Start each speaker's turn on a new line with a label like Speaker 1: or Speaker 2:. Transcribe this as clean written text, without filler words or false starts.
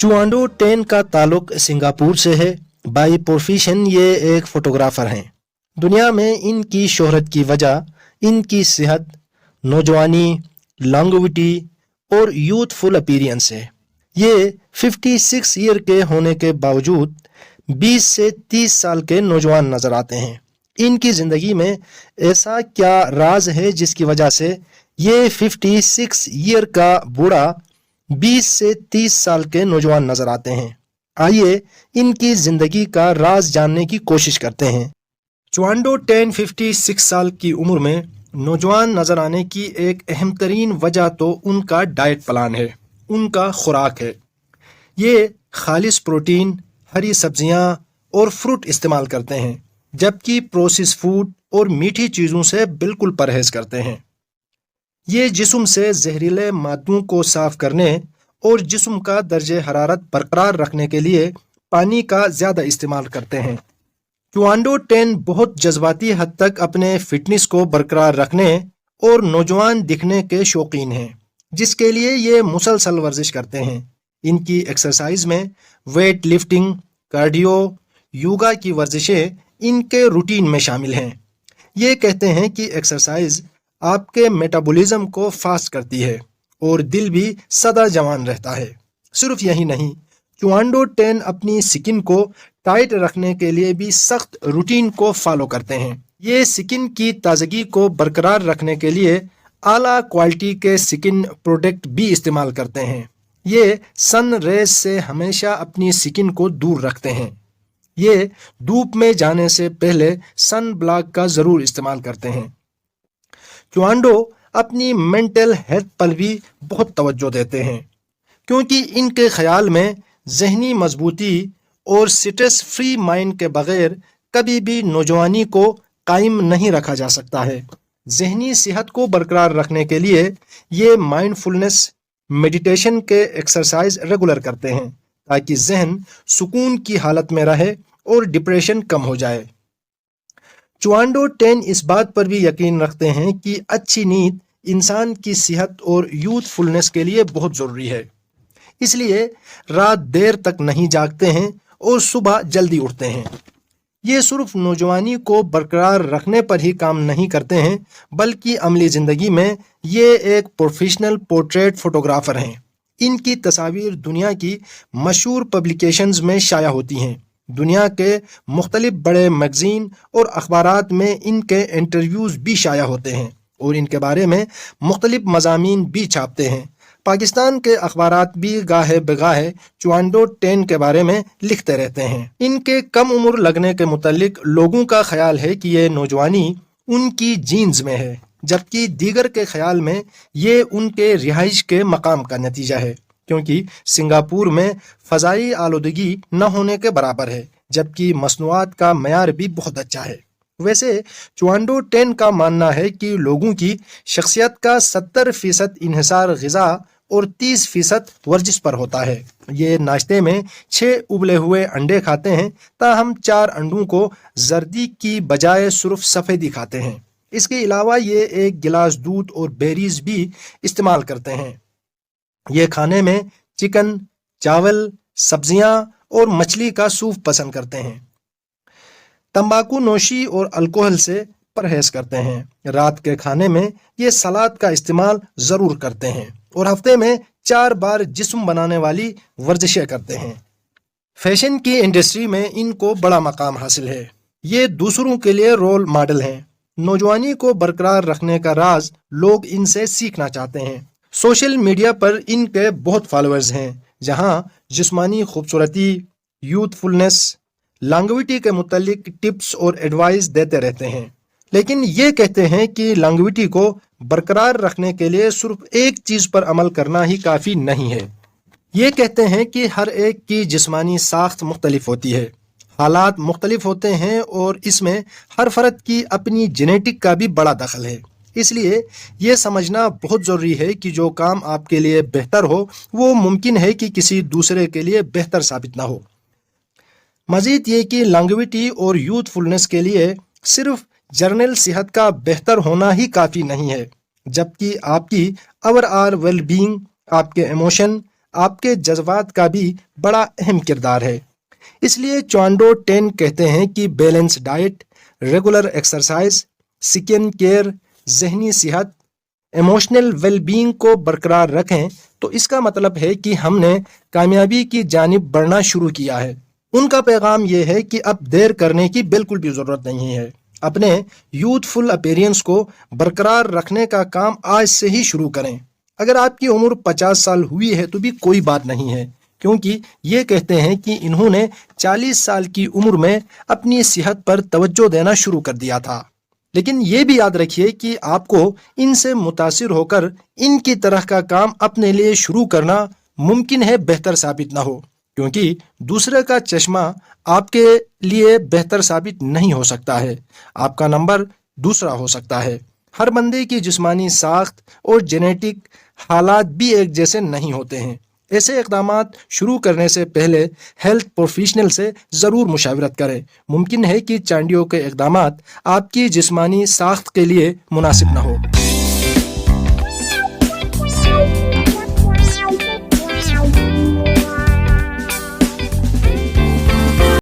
Speaker 1: चुआंडो ten का ताल्लुक Singapore से है। बाई प्रोफेशन ये एक फोटोग्राफर हैं। दुनिया में इनकी शोहरत की वजह इनकी सेहत, नौजवानी, लॉन्गेविटी और यूथफुल अपीयरेंस है। ये 56 ईयर के होने के बावजूद 20 से 30 साल के नौजवान नजर आते हैं। इनकी ज़िंदगी में ऐसा क्या राज है जिसकी वजह से ये 56 ईयर का बूढ़ा 20 से 30 साल के नौजवान नजर आते हैं। आइए इनकी ज़िंदगी का राज जानने की कोशिश करते हैं। चुआंडो टेन 56 साल की उम्र में नौजवान नजर आने की एक अहम तरीन वजह तो उनका डाइट प्लान है, उनका खुराक है। ये खालिस प्रोटीन, हरी सब्जियां और फ्रूट इस्तेमाल करते हैं, जबकि प्रोसेस फूड और मीठी चीज़ों से बिल्कुल परहेज करते हैं। ये जिस्म से जहरीले मादों को साफ करने और जिस्म का दर्जे हरारत बरकरार रखने के लिए पानी का ज़्यादा इस्तेमाल करते हैं। चुआंडो टेन बहुत जज्बाती हद तक अपने फिटनेस को बरकरार रखने और नौजवान दिखने के शौकीन हैं, जिसके लिए ये मुसलसल वर्जिश करते हैं। इनकी एक्सरसाइज में वेट लिफ्टिंग, कार्डियो, योगा की वर्जिशें इनके रूटीन में शामिल हैं। ये कहते हैं कि एक्सरसाइज आपके मेटाबॉलिज्म को फास्ट करती है और दिल भी सदा जवान रहता है। सिर्फ यही नहीं, चुआंडो टेन अपनी स्किन को टाइट रखने के लिए भी सख्त रूटीन को फॉलो करते हैं। ये स्किन की ताजगी को बरकरार रखने के लिए आला क्वालिटी के स्किन प्रोडक्ट भी इस्तेमाल करते हैं। ये सन रेज से हमेशा अपनी स्किन को दूर रखते हैं। ये धूप में जाने से पहले सन ब्लॉक का ज़रूर इस्तेमाल करते हैं। चुआंडो अपनी मेंटल हेल्थ पर भी बहुत तवज्जो देते हैं, क्योंकि इनके ख्याल में जहनी मजबूती और स्ट्रेस फ्री माइंड के बगैर कभी भी नौजवानी को कायम नहीं रखा जा सकता है। जहनी सेहत को बरकरार रखने के लिए ये माइंडफुलनेस, मेडिटेशन के एक्सरसाइज रेगुलर करते हैं, ताकि जहन सुकून की हालत में रहे और डिप्रेशन कम हो जाए। चुआंडो टेन इस बात पर भी यकीन रखते हैं कि अच्छी नींद इंसान की सेहत और यूथफुलनेस के लिए बहुत ज़रूरी है। इसलिए रात देर तक नहीं जागते हैं और सुबह जल्दी उठते हैं। ये सिर्फ नौजवानी को बरकरार रखने पर ही काम नहीं करते हैं, बल्कि अमली ज़िंदगी में ये एक प्रोफेशनल पोर्ट्रेट फोटोग्राफर हैं। इनकी तस्वीर दुनिया की मशहूर पब्लिकेशंस में शाया होती हैं। दुनिया के मुख्तलिफ बड़े मैगज़ीन और अखबारात में इनके इंटरव्यूज़ भी शाया होते हैं और इनके बारे में मुख्तलिफ मज़ामीन भी छापते हैं। पाकिस्तान के अखबारात भी गाहे बेगाहे चुआंडो टेन के बारे में लिखते रहते हैं। इनके कम उम्र लगने के मुतालिक लोगों का ख्याल है कि ये नौजवानी उनकी जीन्स में है, जबकि दीगर के ख्याल में ये उनके रिहाइश के मकाम का नतीजा है, क्योंकि सिंगापुर में फ़ज़ाई आलूदगी न होने के बराबर है, जबकि मसनूआत का मयार भी बहुत अच्छा है। वैसे चुआंडो टेन का मानना है कि लोगों की शख्सियत का 70% इन्हिसार ग़िज़ा और 30% वर्जिश पर होता है। ये नाश्ते में 6 उबले हुए अंडे खाते हैं, ताहम 4 अंडों को जर्दी की बजाय सिर्फ सफ़ेदी खाते हैं। इसके अलावा ये 1 गिलास दूध और बेरीज भी इस्तेमाल करते हैं। ये खाने में चिकन, चावल, सब्जियां और मछली का सूप पसंद करते हैं। तंबाकू नोशी और अल्कोहल से परहेज करते हैं। रात के खाने में ये सलाद का इस्तेमाल ज़रूर करते हैं और हफ्ते में 4 बार जिस्म बनाने वाली वर्जिशें करते हैं। फैशन की इंडस्ट्री में इनको बड़ा मकाम हासिल है। ये दूसरों के लिए रोल मॉडल हैं। नौजवानी को बरकरार रखने का राज लोग इनसे सीखना चाहते हैं। सोशल मीडिया पर इनके बहुत फॉलोअर्स हैं, जहां जिस्मानी खूबसूरती, यूथफुलनेस, लॉन्गेविटी के मुतालिक टिप्स और एडवाइस देते रहते हैं। लेकिन ये कहते हैं कि लॉन्गेविटी को बरकरार रखने के लिए सिर्फ एक चीज़ पर अमल करना ही काफ़ी नहीं है। ये कहते हैं कि हर एक की जिस्मानी साख्त मुख्तलिफ होती है, हालात मुख्तलिफ होते हैं और इसमें हर फ़र्द की अपनी जेनेटिक का भी बड़ा दखल है। इसलिए ये समझना बहुत ज़रूरी है कि जो काम आपके लिए बेहतर हो वो मुमकिन है कि किसी दूसरे के लिए बेहतर साबित ना हो। मज़ीद ये कि लॉन्गेविटी और यूथफुलनेस के लिए सिर्फ जर्नल सेहत का बेहतर होना ही काफ़ी नहीं है, जबकि आपकी ओवरऑल वेलबींग, आपके इमोशन, آپ کے جذبات کا بھی بڑا اہم کردار ہے۔ اس لیے چوانڈو ٹین کہتے ہیں کہ بیلنس ڈائٹ، ریگولر ایکسرسائز، سکن کیئر، ذہنی صحت، ایموشنل ویل بینگ کو برقرار رکھیں تو اس کا مطلب ہے کہ ہم نے کامیابی کی جانب بڑھنا شروع کیا ہے۔ ان کا پیغام یہ ہے کہ اب دیر کرنے کی بالکل بھی ضرورت نہیں ہے۔ اپنے یوتھ فل اپیرینس کو برقرار رکھنے کا کام آج سے ہی شروع کریں۔ اگر آپ کی عمر 50 سال ہوئی ہے تو بھی کوئی بات نہیں ہے، کیونکہ یہ کہتے ہیں کہ انہوں نے 40 سال کی عمر میں اپنی صحت پر توجہ دینا شروع کر دیا تھا۔ لیکن یہ بھی یاد رکھیے کہ آپ کو ان سے متاثر ہو کر ان کی طرح کا کام اپنے لیے شروع کرنا ممکن ہے بہتر ثابت نہ ہو، کیونکہ دوسرے کا چشمہ آپ کے لیے بہتر ثابت نہیں ہو سکتا ہے، آپ کا نمبر دوسرا ہو سکتا ہے۔ ہر بندے کی جسمانی ساخت اور جینیٹک حالات بھی ایک جیسے نہیں ہوتے ہیں۔ ایسے اقدامات شروع کرنے سے پہلے ہیلتھ پروفیشنل سے ضرور مشاورت کریں۔ ممکن ہے کہ چانڈیو کے اقدامات آپ کی جسمانی ساخت کے لیے مناسب نہ ہو۔